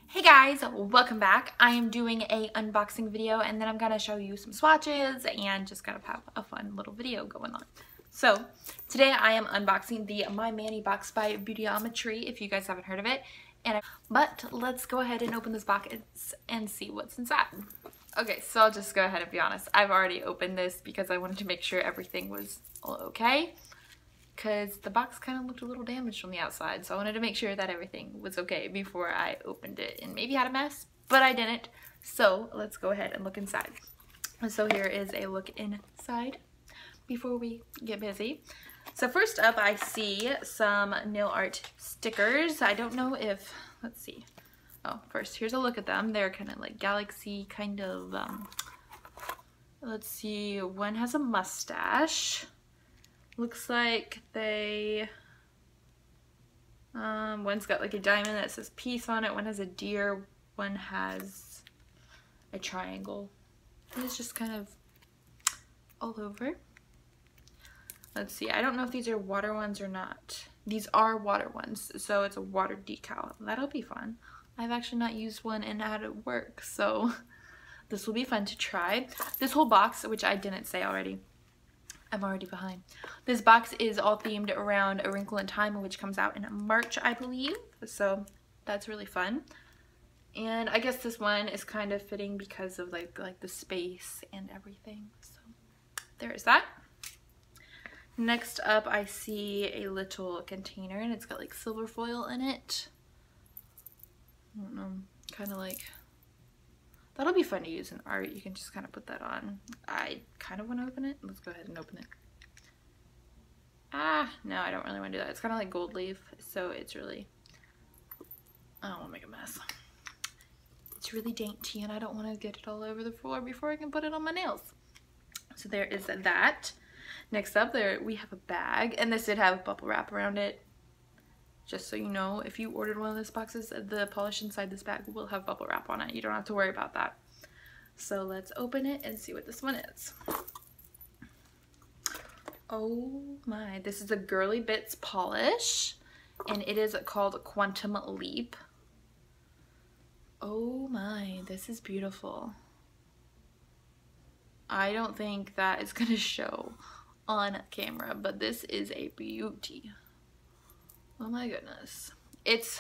Hey guys, welcome back. I am doing a unboxing video and then I'm gonna show you some swatches and just kind of have a fun little video going on. So today I am unboxing the My Mani box by Beautometry, if you guys haven't heard of it. But let's go ahead and open this box and see what's inside. Okay, so I'll just go ahead and be honest. I've already opened this because I wanted to make sure everything was all okay, because the box kind of looked a little damaged from the outside, so I wanted to make sure that everything was okay before I opened it and maybe had a mess, but I didn't. So let's go ahead and look inside. So here is a look inside before we get busy. So first up I see some nail art stickers. I don't know if, let's see. Oh, first here's a look at them. They're kind of like galaxy kind of, let's see, one has a mustache. Looks like they, one's got like a diamond that says peace on it, one has a deer, one has a triangle. And it's just kind of all over. Let's see, I don't know if these are water ones or not. These are water ones, so it's a water decal. That'll be fun. I've actually not used one and had it work, so this will be fun to try. This whole box, which I didn't say already, I'm already behind. This box is all themed around A Wrinkle in Time, which comes out in March, I believe. So that's really fun. And I guess this one is kind of fitting because of like the space and everything. So there is that. Next up, I see a little container and it's got like silver foil in it. I don't know, kind of like, that'll be fun to use in art. You can just kind of put that on. I kind of want to open it. Let's go ahead and open it. No, I don't really want to do that. It's kind of like gold leaf, so it's really, I don't want to make a mess. It's really dainty and I don't want to get it all over the floor before I can put it on my nails. So there is that. Next up, there we have a bag, and this did have bubble wrap around it. Just so you know, if you ordered one of those boxes, the polish inside this bag will have bubble wrap on it. You don't have to worry about that. So let's open it and see what this one is. Oh my, this is a Girly Bits polish, and it is called Quantum Leap. Oh my, this is beautiful. I don't think that is gonna show on camera, but this is a beauty. Oh my goodness. It's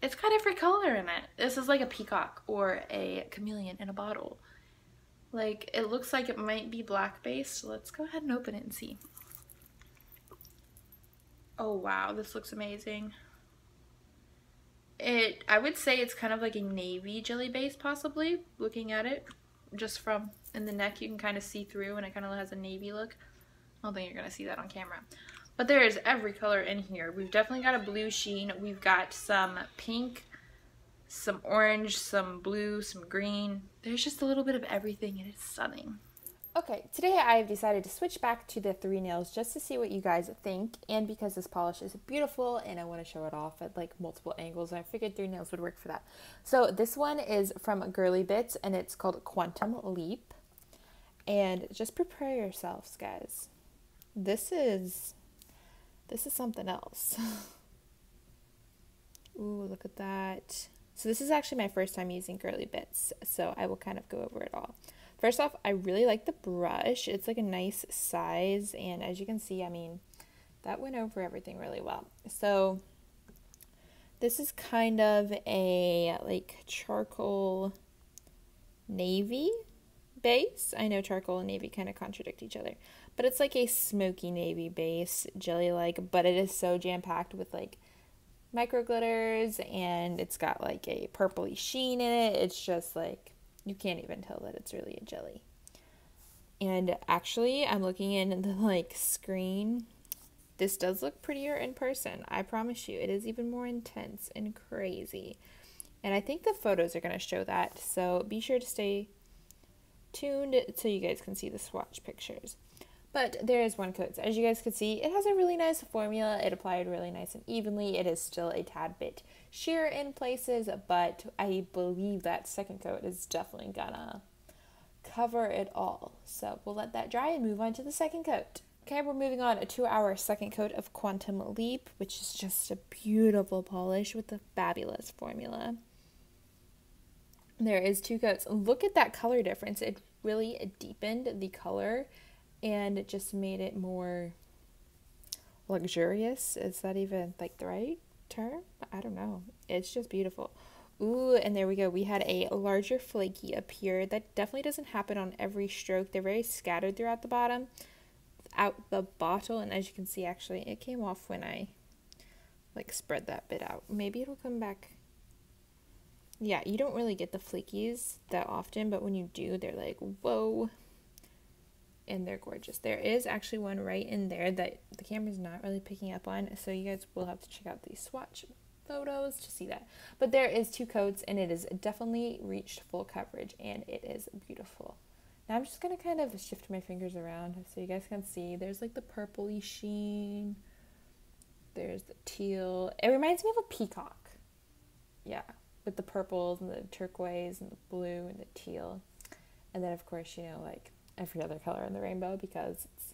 got every color in it. This is like a peacock or a chameleon in a bottle. Like, it looks like it might be black based. So let's go ahead and open it and see. Oh wow, this looks amazing. I would say it's kind of like a navy jelly base, possibly, looking at it. Just from in the neck you can kind of see through, and it kind of has a navy look. I don't think you're gonna see that on camera. But there is every color in here. We've definitely got a blue sheen. We've got some pink, some orange, some blue, some green. There's just a little bit of everything, and it's stunning. Okay, today I've decided to switch back to the 3 nails just to see what you guys think, and because this polish is beautiful and I want to show it off at like multiple angles, I figured 3 nails would work for that. So this one is from Girly Bits and it's called Quantum Leap. And just prepare yourselves, guys. This is something else. Ooh, look at that. So this is actually my first time using Girly Bits, so I will kind of go over it all. First off, I really like the brush. It's like a nice size, and as you can see, I mean, that went over everything really well. So this is kind of a like charcoal navy base. I know charcoal and navy kind of contradict each other, but it's like a smoky navy base, jelly-like, but it is so jam-packed with like micro glitters, and it's got like a purpley sheen in it. It's just like, you can't even tell that it's really a jelly. And actually, I'm looking in the like screen. This does look prettier in person. I promise you, it is even more intense and crazy. And I think the photos are going to show that, so be sure to stay tuned so you guys can see the swatch pictures. But there is one coat. As you guys can see, it has a really nice formula. It applied really nice and evenly. It is still a tad bit sheer in places, but I believe that second coat is definitely gonna cover it all. So we'll let that dry and move on to the second coat. Okay, we're moving on to our second coat of Quantum Leap, which is just a beautiful polish with a fabulous formula. There is 2 coats. Look at that color difference. It really deepened the color and it just made it more luxurious. Is that even like the right term? I don't know. It's just beautiful. Ooh, and there we go. We had a larger flaky up here. That definitely doesn't happen on every stroke. They're very scattered throughout the bottom, out the bottle. And as you can see, actually, it came off when I like spread that bit out. Maybe it'll come back. Yeah, you don't really get the flakies that often, but when you do, they're like, whoa. And they're gorgeous. There is actually one right in there that the camera's not really picking up on, so you guys will have to check out these swatch photos to see that. But there is 2 coats, and it is definitely reached full coverage, and it is beautiful. Now I'm just going to kind of shift my fingers around so you guys can see. There's like the purpley sheen. There's the teal. It reminds me of a peacock. Yeah, with the purples and the turquoise and the blue and the teal. And then, of course, you know, like every other color in the rainbow because it's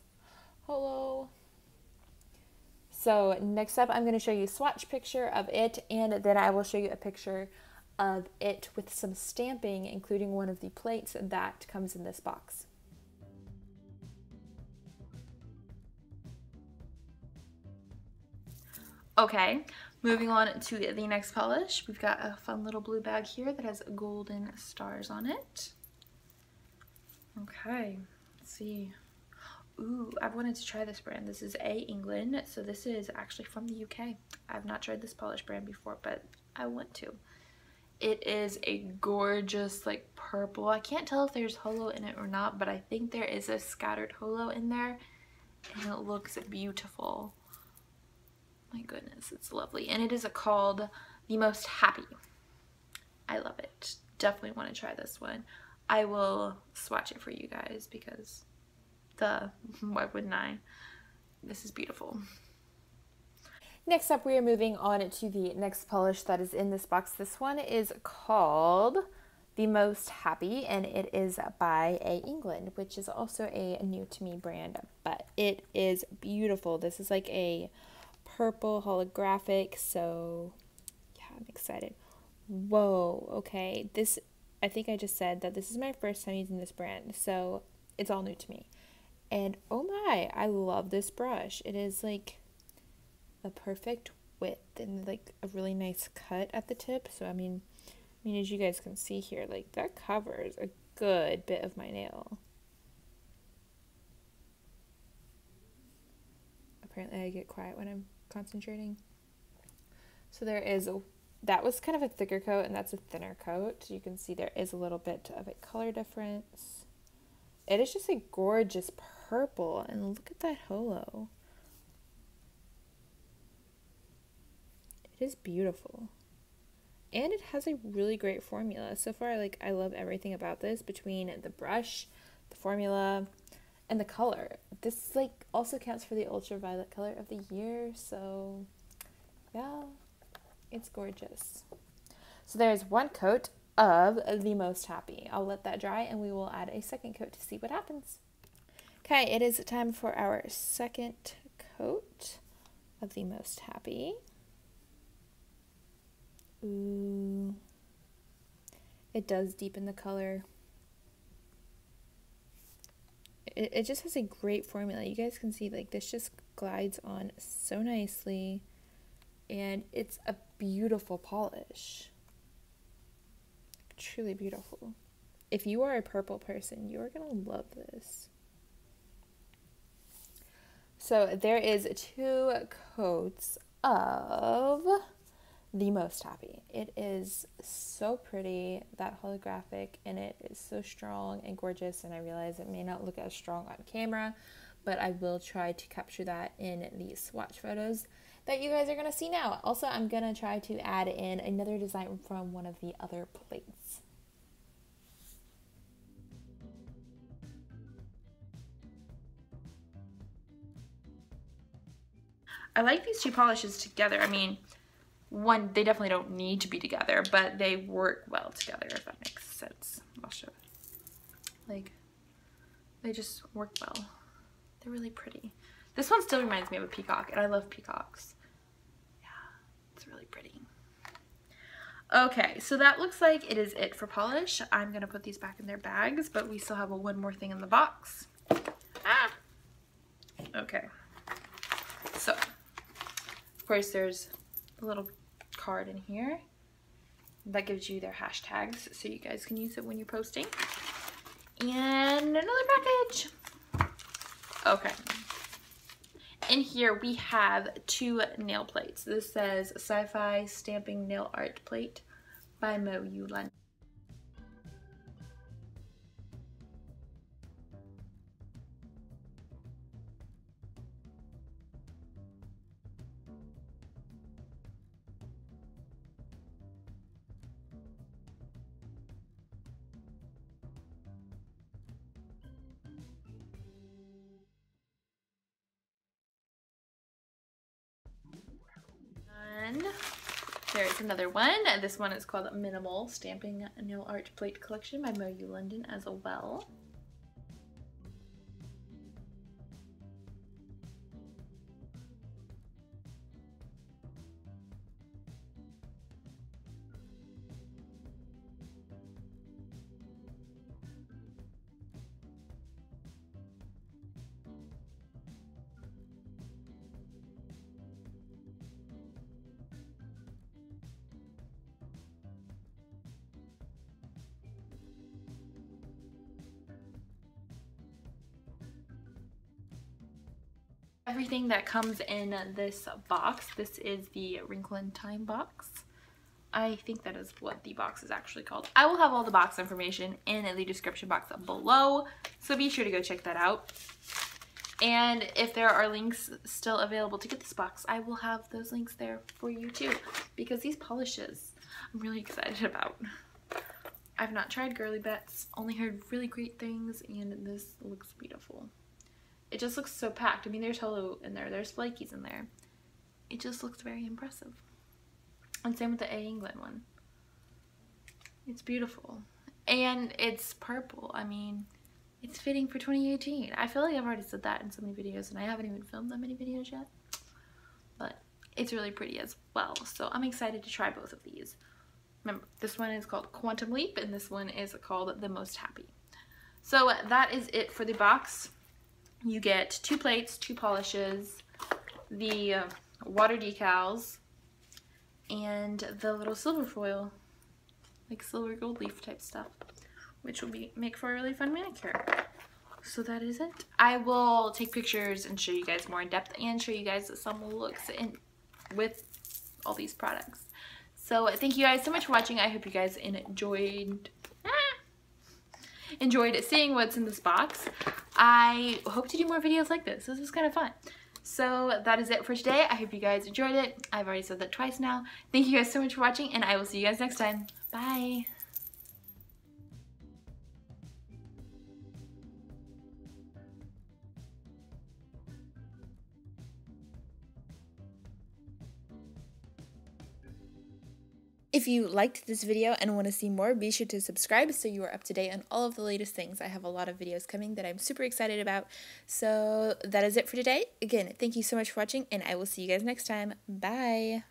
holo. So next up, I'm going to show you a swatch picture of it, and then I will show you a picture of it with some stamping, including one of the plates that comes in this box. Okay, moving on to the next polish. We've got a fun little blue bag here that has golden stars on it. Okay, let's see. Ooh, I've wanted to try this brand. This is A. England, so this is actually from the UK. I've not tried this polish brand before, but I want to. It is a gorgeous, like, purple. I can't tell if there's holo in it or not, but I think there is a scattered holo in there, and it looks beautiful. My goodness, it's lovely. And it is called The Most Happy. I love it. Definitely want to try this one. I will swatch it for you guys because why wouldn't I? This is beautiful. Next up, we are moving on to the next polish that is in this box. This one is called The Most Happy, and it is by A. England, which is also a new to me brand, but it is beautiful. This is like a purple holographic, so yeah, I'm excited. Whoa, okay. This, I think I just said that this is my first time using this brand, so it's all new to me. And oh my, I love this brush. It is like the perfect width and like a really nice cut at the tip. So I mean as you guys can see here, like that covers a good bit of my nail. Apparently I get quiet when I'm concentrating. So there is that was kind of a thicker coat and that's a thinner coat. You can see there is a little bit of a color difference. It is just a gorgeous purple, and look at that holo. It is beautiful. And it has a really great formula. So far, like, I love everything about this, between the brush, the formula, and the color. This, like, also counts for the ultraviolet color of the year, so yeah, it's gorgeous. So there's one coat of The Most Happy. I'll let that dry and we will add a second coat to see what happens. Okay, it is time for our second coat of The Most Happy. Ooh. It does deepen the color. It just has a great formula. You guys can see, like, this just glides on so nicely. And it's a beautiful polish. Truly beautiful. If you are a purple person, you are going to love this. So there is 2 coats of The Most Happy. It is so pretty, that holographic, and it is so strong and gorgeous, and I realize it may not look as strong on camera, but I will try to capture that in the swatch photos that you guys are going to see now. Also, I'm going to try to add in another design from one of the other plates. I like these 2 polishes together. I mean, one, they definitely don't need to be together, but they work well together, if that makes sense. I'll show you. Like, they just work well. They're really pretty. This one still reminds me of a peacock, and I love peacocks. Yeah, it's really pretty. Okay, so that looks like it is it for polish. I'm gonna put these back in their bags, but we still have one more thing in the box. Ah! Okay, so of course there's a little card in here that gives you their hashtags so you guys can use it when you're posting. And another package. Okay. In here we have 2 nail plates. This says Sci-Fi Stamping Nail Art Plate by MacLeod. And there's another one. This one is called Minimal Stamping Nail Art Plate Collection by MacLeod as well. Everything that comes in this box, this is the Wrinkle in Time box. I think that is what the box is actually called. I will have all the box information in the description box below, so be sure to go check that out. And if there are links still available to get this box, I will have those links there for you too, because these polishes I'm really excited about. I've not tried Girly Bits, only heard really great things, and this looks beautiful. It just looks so packed. I mean, there's Hello in there, there's flakies in there. It just looks very impressive. And same with the A. England one. It's beautiful. And it's purple. I mean, it's fitting for 2018. I feel like I've already said that in so many videos, and I haven't even filmed that many videos yet. But it's really pretty as well. So I'm excited to try both of these. Remember, this one is called Quantum Leap, and this one is called The Most Happy. So that is it for the box. You get 2 plates, 2 polishes, the water decals, and the little silver foil, like silver gold leaf type stuff, which will make for a really fun manicure. So that is it. I will take pictures and show you guys more in depth and show you guys some looks with all these products. So thank you guys so much for watching. I hope you guys enjoyed seeing what's in this box. I hope to do more videos like this. This was kind of fun. So that is it for today. I hope you guys enjoyed it. I've already said that twice now. Thank you guys so much for watching, and I will see you guys next time. Bye. If you liked this video and want to see more, be sure to subscribe so you are up to date on all of the latest things. I have a lot of videos coming that I'm super excited about. So that is it for today. Again, thank you so much for watching, and I will see you guys next time. Bye!